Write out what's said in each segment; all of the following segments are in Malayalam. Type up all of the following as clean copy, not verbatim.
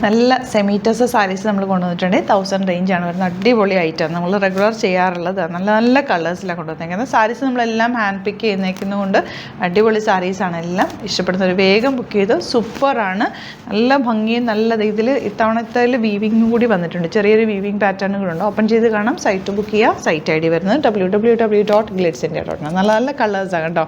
നല്ല സെമീറ്റസ് സാരീസ് നമ്മൾ കൊണ്ടുവന്നിട്ടുണ്ട്. 1000 റേഞ്ചാണ് വരുന്നത്. അടിപൊളി ഐറ്റം നമ്മൾ റെഗുലർ ചെയ്യാറുള്ളത്. നല്ല നല്ല കളേഴ്സിലാണ് കൊണ്ടുവന്നേക്കുന്നത്. സാരീസ് നമ്മളെല്ലാം ഹാൻഡ് പിക്ക് ചെയ്യുന്നേക്കുന്നതുകൊണ്ട് അടിപൊളി സാരീസാണ്. എല്ലാം ഇഷ്ടപ്പെടുന്നവർ വേഗം ബുക്ക് ചെയ്ത്. സൂപ്പറാണ്, നല്ല ഭംഗിയും നല്ല ഇതിൽ ഇത്തവണത്തെ വീവിങ്ങും കൂടി വന്നിട്ടുണ്ട്. ചെറിയൊരു വീവിങ് പാറ്റേണുകളുണ്ട്. ഓപ്പൺ ചെയ്ത് കാണാം. സൈറ്റ് ബുക്ക് ചെയ്യുക. സൈറ്റ് ഐ ഡി വരുന്നത് www.glitzindia.com. നല്ല നല്ല കളേഴ്സാണ് കേട്ടോ.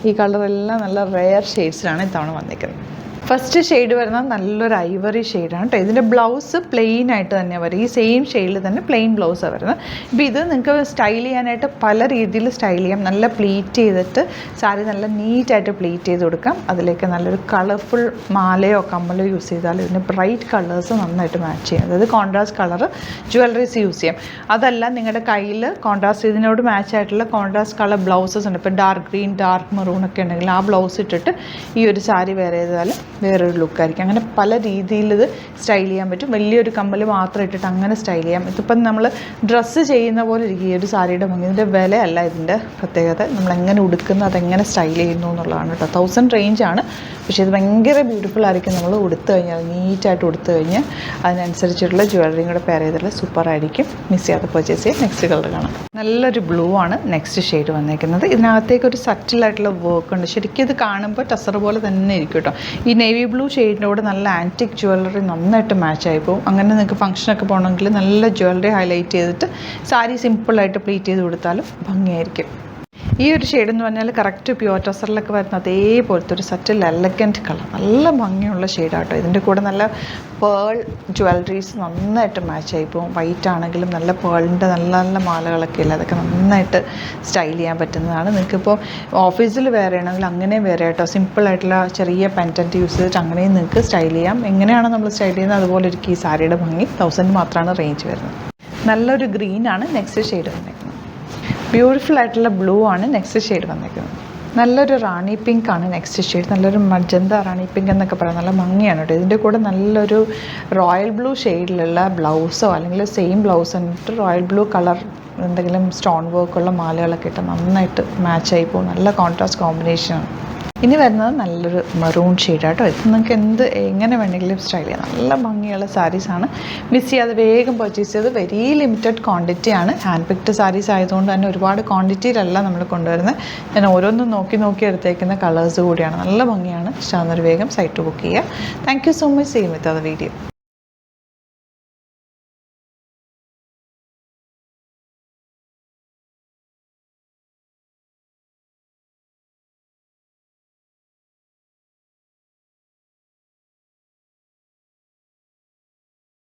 ഈ കളറെല്ലാം നല്ല റെയർ ഷെയ്ഡ്സിലാണ് ഇത്തവണ വന്നിരിക്കുന്നത്. ഫസ്റ്റ് ഷെയ്ഡ് വരുന്നത് നല്ലൊരു ഐവറി ഷെയ്ഡാണ് കേട്ടോ. ഇതിൻ്റെ ബ്ലൗസ് പ്ലെയിൻ ആയിട്ട് തന്നെ വരും. ഈ സെയിം ഷെയ്ഡിൽ തന്നെ പ്ലെയിൻ ബ്ലൗസാണ് വരുന്നത്. ഇപ്പോൾ ഇത് നിങ്ങൾക്ക് സ്റ്റൈൽ ചെയ്യാനായിട്ട് പല രീതിയിൽ സ്റ്റൈൽ ചെയ്യാം. നല്ല പ്ലീറ്റ് ചെയ്തിട്ട് സാരി നല്ല നീറ്റായിട്ട് പ്ലീറ്റ് ചെയ്ത് കൊടുക്കാം. അതിലേക്ക് നല്ലൊരു കളർഫുൾ മാലയോ കമ്മലോ യൂസ് ചെയ്താൽ ഇതിന് ബ്രൈറ്റ് കളേഴ്സ് നന്നായിട്ട് മാച്ച് ചെയ്യും. അതായത് കോൺട്രാസ്റ്റ് കളർ ജ്വല്ലറീസ് യൂസ് ചെയ്യാം. അതല്ല നിങ്ങളുടെ കയ്യിൽ കോൺട്രാസ്റ്റ് ഇതിനോട് മാച്ച് ആയിട്ടുള്ള കോൺട്രാസ്റ്റ് കളർ ബ്ലൗസസ് ഉണ്ട്. ഇപ്പോൾ ഡാർക്ക് ഗ്രീൻ, ഡാർക്ക് മെറൂൺ ഒക്കെ ഉണ്ടെങ്കിൽ ആ ബ്ലൗസ് ഇട്ടിട്ട് ഈ ഒരു സാരി വേറെ ചെയ്താൽ വേറൊരു ലുക്കായിരിക്കും. അങ്ങനെ പല രീതിയിൽ ഇത് സ്റ്റൈൽ ചെയ്യാൻ പറ്റും. വലിയൊരു കമ്മൽ മാത്രം ഇട്ടിട്ട് അങ്ങനെ സ്റ്റൈൽ ചെയ്യാം. ഇതിപ്പം നമ്മൾ ഡ്രസ്സ് ചെയ്യുന്ന പോലെ ഇരിക്കും ഈ ഒരു സാരിയുടെ ഭംഗി. ഇതിൻ്റെ വിലയല്ല ഇതിൻ്റെ പ്രത്യേകത. നമ്മളെങ്ങനെ ഉടുക്കുന്നു, അതെങ്ങനെ സ്റ്റൈൽ ചെയ്യുന്നു എന്നുള്ളതാണ് കേട്ടോ. 1000 റേഞ്ചാണ്. പക്ഷേ ഇത് ഭയങ്കര ബ്യൂട്ടിഫുൾ ആയിരിക്കും. നമ്മൾ ഉടുത്ത് കഴിഞ്ഞാൽ നീറ്റായിട്ട് ഉടുത്ത് കഴിഞ്ഞ് അതിനനുസരിച്ചിട്ടുള്ള ജ്വല്ലറിയും കൂടെ പെയർ ചെയ്തിട്ടുള്ള സൂപ്പറായിരിക്കും. മിസ് ചെയ്യാതെ പർച്ചേസ് ചെയ്യാം. നെക്സ്റ്റ് കളർ കാണാം. നല്ലൊരു ബ്ലൂ ആണ് നെക്സ്റ്റ് ഷെയ്ഡ് വന്നേക്കുന്നത്. ഇതിനകത്തേക്ക് ഒരു സറ്റിലായിട്ടുള്ള വർക്ക് ഉണ്ട്. ശരിക്കും ഇത് കാണുമ്പോൾ ടസർ പോലെ തന്നെ ഇരിക്കും കേട്ടോ. ഈ നേവി ബ്ലൂ ഷെയ്ഡിൻ്റെ കൂടെ നല്ല ആൻറ്റിക് ജ്വല്ലറി നന്നായിട്ട് മാച്ചായി പോകും. അങ്ങനെ നിങ്ങൾക്ക് ഫംഗ്ഷനൊക്കെ പോകണമെങ്കിൽ നല്ല ജ്വല്ലറി ഹൈലൈറ്റ് ചെയ്തിട്ട് സാരി സിമ്പിളായിട്ട് പ്ലീറ്റ് ചെയ്ത് കൊടുത്താലും ഭംഗിയായിരിക്കും. ഈ ഒരു ഷെയ്ഡ് എന്ന് പറഞ്ഞാൽ കറക്റ്റ് പ്യുവർ ടസറിലൊക്കെ വരുന്ന അതേപോലത്തെ ഒരു സറ്റിൽ എലഗൻറ്റ് കളർ, നല്ല ഭംഗിയുള്ള ഷെയ്ഡാട്ടോ. ഇതിൻ്റെ കൂടെ നല്ല പേൾ ജ്വല്ലറീസ് നന്നായിട്ട് മാച്ചായി പോകും. വൈറ്റ് ആണെങ്കിലും നല്ല പേളിൻ്റെ നല്ല നല്ല മാലകളൊക്കെ ഇല്ല, അതൊക്കെ നന്നായിട്ട് സ്റ്റൈൽ ചെയ്യാൻ പറ്റുന്നതാണ്. നിങ്ങൾക്കിപ്പോൾ ഓഫീസിൽ വേറെ ആണെങ്കിൽ അങ്ങനെ വേറെ ആയിട്ടോ സിമ്പിളായിട്ടുള്ള ചെറിയ പെൻറ്റൻറ്റ് യൂസ് ചെയ്തിട്ട് അങ്ങനെയും നിങ്ങൾക്ക് സ്റ്റൈൽ ചെയ്യാം. എങ്ങനെയാണ് നമ്മൾ സ്റ്റൈൽ ചെയ്യുന്നത് അതുപോലെ ഇരിക്കും ഈ സാരിയുടെ ഭംഗി. 1000 മാത്രമാണ് റേഞ്ച് വരുന്നത്. നല്ലൊരു ഗ്രീനാണ് നെക്സ്റ്റ് ഷെയ്ഡ് വന്നേക്കുന്നത്. ബ്യൂട്ടിഫുൾ ആയിട്ടുള്ള ബ്ലൂ ആണ് നെക്സ്റ്റ് ഷെയ്ഡ് വന്നേക്കുന്നത്. നല്ലൊരു റാണി പിങ്ക് ആണ് നെക്സ്റ്റ് ഷെയ്ഡ്. നല്ലൊരു മജന്ത റാണി പിങ്ക് എന്നൊക്കെ പറയാം. നല്ല ഭംഗിയാണ് കേട്ടോ. ഇതിൻ്റെ കൂടെ നല്ലൊരു റോയൽ ബ്ലൂ ഷെയ്ഡിലുള്ള ബ്ലൗസോ അല്ലെങ്കിൽ സെയിം ബ്ലൗസ് എന്നിട്ട് റോയൽ ബ്ലൂ കളർ എന്തെങ്കിലും സ്റ്റോൺ വർക്കുള്ള മാലകളൊക്കെ ഇട്ട് നന്നായിട്ട് മാച്ചായി പോകും. നല്ല കോൺട്രാസ്റ്റ് കോമ്പിനേഷനാണ്. ഇനി വരുന്നത് നല്ലൊരു മെറൂൺ ഷെയ്ഡാട്ടോ. ഇത് നിങ്ങൾക്ക് എങ്ങനെ വേണമെങ്കിലും സ്റ്റൈൽ ചെയ്യാം. നല്ല ഭംഗിയുള്ള സാരീസാണ്. മിസ് ചെയ്യാതെ വേഗം പർച്ചേസ് ചെയ്ത്. വെരി ലിമിറ്റഡ് ക്വാണ്ടിറ്റിയാണ്. ഹാൻഡ് പിക്ഡ് സാരീസ് ആയതുകൊണ്ട് തന്നെ ഒരുപാട് ക്വാണ്ടിറ്റിയിലല്ല നമ്മൾ കൊണ്ടുവരുന്നത്. ഞാൻ ഓരോന്നും നോക്കി എടുത്തേക്കുന്ന കളേഴ്സ് കൂടിയാണ്. നല്ല ഭംഗിയാണ്. ഇഷ്ടമാകുന്നൊരു വേഗം സൈറ്റ് ബുക്ക് ചെയ്യുക. Thank you so much. Same വിത്ത് അത് വീഡിയോ.